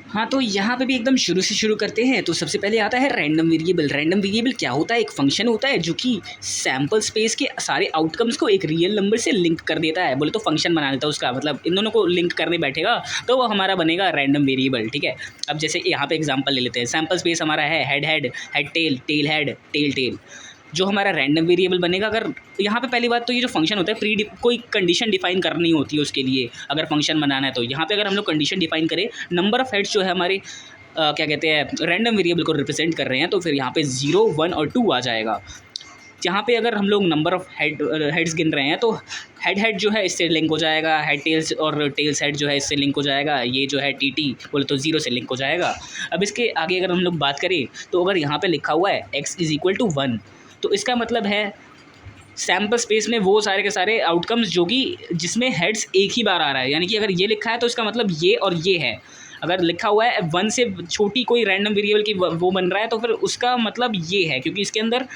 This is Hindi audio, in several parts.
हाँ, तो यहाँ पे भी एकदम शुरू से शुरू करते हैं। तो सबसे पहले आता है रैंडम वेरिएबल। रैंडम वेरिएबल क्या होता है? एक फंक्शन होता है जो कि सैंपल स्पेस के सारे आउटकम्स को एक रियल नंबर से लिंक कर देता है। बोले तो फंक्शन बना देता है उसका, मतलब इन दोनों को लिंक करने बैठेगा तो वो हमारा बनेगा रैंडम वेरिएबल। ठीक है, अब जैसे यहाँ पे एग्जांपल ले लेते हैं। सैंपल स्पेस हमारा है head head, head tail, tail head, tail tail. जो हमारा रैंडम वेरिएबल बनेगा, अगर यहाँ पे पहली बात तो ये जो फंक्शन होता है कोई कंडीशन डिफाइन करनी होती है उसके लिए, अगर फंक्शन बनाना है तो यहाँ पे अगर हम लोग कंडीशन डिफाइन करें, नंबर ऑफ हेड्स जो है हमारे क्या कहते हैं रैंडम वेरिएबल को रिप्रेजेंट कर रहे हैं, तो फिर यहाँ पे 0, 1 और 2 आ जाएगा। यहाँ पे अगर हम लोग नंबर ऑफ हेड्स गिन रहे हैं तो हेड हेड जो है इससे लिंक हो जाएगा, हेड टेल्स और टेल्स हेड जो है इससे लिंक हो जाएगा, ये जो है टी बोले तो 0 से लिंक हो जाएगा। अब इसके आगे अगर हम लोग बात करें तो अगर यहाँ पे लिखा हुआ है x=1, तो इसका मतलब है सैम्पल स्पेस में वो सारे के सारे आउटकम्स जो कि जिसमें हेड्स एक ही बार आ रहा है, यानी कि अगर ये लिखा है तो इसका मतलब ये और ये है। अगर लिखा हुआ है 1 से छोटी कोई रैंडम वेरिएबल की वो बन रहा है तो फिर उसका मतलब ये है, क्योंकि इसके अंदर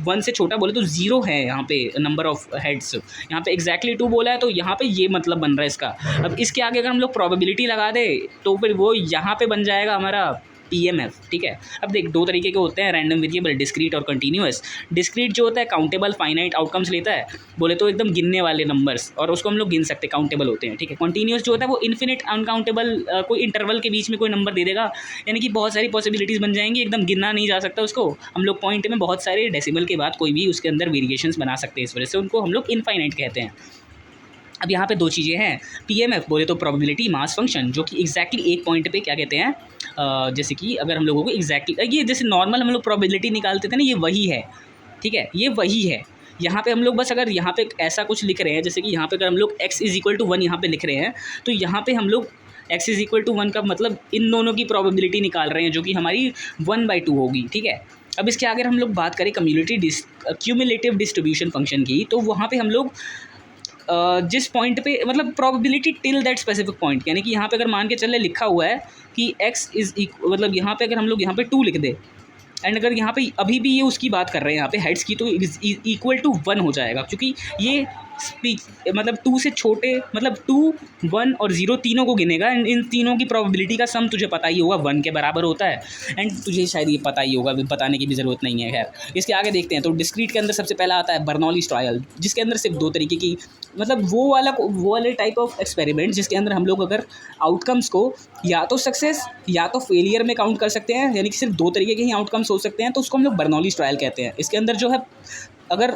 1 से छोटा बोले तो 0 है यहाँ पे नंबर ऑफ हेड्स। यहाँ पे एग्जैक्टली 2 बोला है तो यहाँ पे ये मतलब बन रहा है इसका। अब इसके आगे अगर हम लोग प्रोबेबिलिटी लगा दे तो फिर वो यहाँ पे बन जाएगा हमारा PMF। ठीक है, अब देख दो तरीके के होते हैं रैंडम वेरिएबल, डिस्क्रीट और कंटीन्यूअस। डिस्क्रीट जो होता है काउंटेबल फाइनाइट आउटकम्स लेता है, बोले तो एकदम गिनने वाले नंबर्स, और उसको हम लोग गिन सकते हैं, काउंटेबल होते हैं। ठीक है, कंटीन्यूअस जो होता है वो इन्फिनिट अनकाउंटेबल, कोई इंटरवल के बीच में कोई नंबर दे देगा, यानी कि बहुत सारी पॉसिबिलिटीज़ बन जाएंगी, एकदम गिनना नहीं जा सकता उसको। हम लोग पॉइंट में बहुत सारे डेसिमल के बाद कोई भी उसके अंदर वेरिएशंस बना सकते हैं, इस वजह से उनको हम लोग इनफाइनाइट कहते हैं। अब यहाँ पे दो चीज़ें हैं, PMF बोले तो प्रोबेबिलिटी मास फंक्शन, जो कि एग्जैक्टली एक पॉइंट पे क्या कहते हैं, जैसे कि अगर हम लोगों को एग्जैक्टली ये जैसे नॉर्मल हम लोग प्रोबेबिलिटी निकालते थे ना, ये वही है। ठीक है, ये वही है। यहाँ पे हम लोग बस अगर यहाँ पे ऐसा कुछ लिख रहे हैं, जैसे कि यहाँ पे अगर हम लोग x=1 यहाँ पे लिख रहे हैं, तो यहाँ पे हम लोग x=1 का मतलब इन दोनों की प्रोबेबिलिटी निकाल रहे हैं, जो कि हमारी 1/2 होगी। ठीक है, अब इसके आगे हम लोग बात करें क्यूमुलेटिव डिस्ट्रीब्यूशन फंक्शन की, तो वहाँ पे हम लोग जिस पॉइंट पे मतलब probability till that specific point, यानी कि यहाँ पे अगर मान के चले लिखा हुआ है कि मतलब यहाँ पे अगर हम लोग यहाँ पे 2 लिख दे, एंड अगर यहाँ पे अभी भी ये उसकी बात कर रहे हैं यहाँ पे हेड्स की, तो =1 हो जाएगा, क्योंकि ये मतलब 2 से छोटे, मतलब 2, 1 और 0 तीनों को गिनेगा, एंड इन तीनों की प्रोबेबिलिटी का सम तुझे पता ही होगा 1 के बराबर होता है, एंड तुझे शायद ये पता ही होगा, बताने की भी ज़रूरत नहीं है। खैर इसके आगे देखते हैं। तो डिस्क्रीट के अंदर सबसे पहला आता है बर्नौलीज़ ट्रायल, जिसके अंदर सिर्फ 2 तरीके की, मतलब वो वाले टाइप ऑफ एक्सपेरिमेंट जिसके अंदर हम लोग अगर आउटकम्स को या तो सक्सेस या तो फेलियर में काउंट कर सकते हैं, यानी कि सिर्फ 2 तरीके के ही आउटकम्स हो सकते हैं, तो उसको हम लोग बर्नौलीज़ ट्रायल कहते हैं। इसके अंदर जो है अगर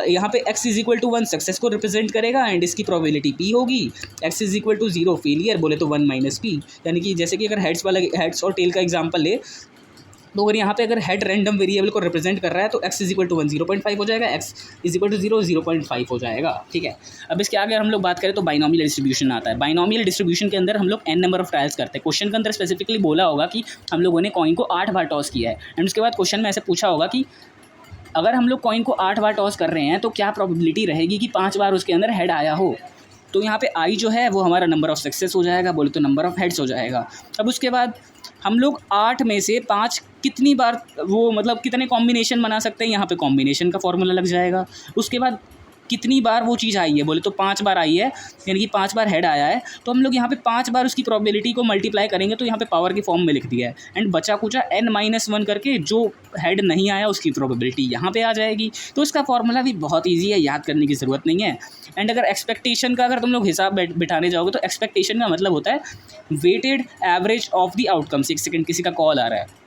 यहाँ पे x=1 सक्सेस को रिप्रेजेंट करेगा एंड इसकी प्रोबेबिलिटी p होगी, x=0 फेलियर बोले तो 1 - p, यानी कि जैसे कि अगर हेड्स और टेल का एग्जांपल ले, तो अगर यहाँ पे अगर हेड रैंडम वेरिएबल को रिप्रेजेंट कर रहा है तो x=1 0.5 हो जाएगा, x=0 0.5 हो जाएगा। ठीक है, अब इसके आगे हम लोग बात करें तो बाइनोमियल डिस्ट्रीब्यूशन आता है। बाइनोमियल डिस्ट्रीब्यूशन के अंदर हम लोग n नंबर ऑफ ट्रायल्स करते हैं। क्वेश्चन के अंदर स्पेसिफिकली बोला होगा कि हम लोगों ने कॉइन को 8 बार टॉस किया है, एंड उसके बाद क्वेश्चन में ऐसे पूछा होगा कि अगर हम लोग कॉइन को 8 बार टॉस कर रहे हैं तो क्या प्रोबेबिलिटी रहेगी कि 5 बार उसके अंदर हेड आया हो। तो यहाँ पे आई जो है वो हमारा नंबर ऑफ सक्सेस हो जाएगा, बोले तो नंबर ऑफ हेड्स हो जाएगा। अब उसके बाद हम लोग 8 में से 5 कितनी बार वो मतलब कितने कॉम्बिनेशन बना सकते हैं, यहाँ पे कॉम्बिनेशन का फॉर्मूला लग जाएगा। उसके बाद कितनी बार वो चीज़ आई है, बोले तो 5 बार आई है, यानी कि 5 बार हेड आया है, तो हम लोग यहाँ पे 5 बार उसकी प्रोबेबिलिटी को मल्टीप्लाई करेंगे, तो यहाँ पे पावर के फॉर्म में लिख दिया है, एंड बचा कुचा n-1 करके जो हेड नहीं आया उसकी प्रोबेबिलिटी यहाँ पे आ जाएगी। तो इसका फॉर्मूला भी बहुत ईजी है, याद करने की ज़रूरत नहीं है। एंड अगर एक्सपेक्टेशन का अगर तुम लोग हिसाब बिठाने जाओगे तो एक्सपेक्टेशन का मतलब होता है weighted average of the outcomes. एक सेकंड, किसी का कॉल आ रहा है।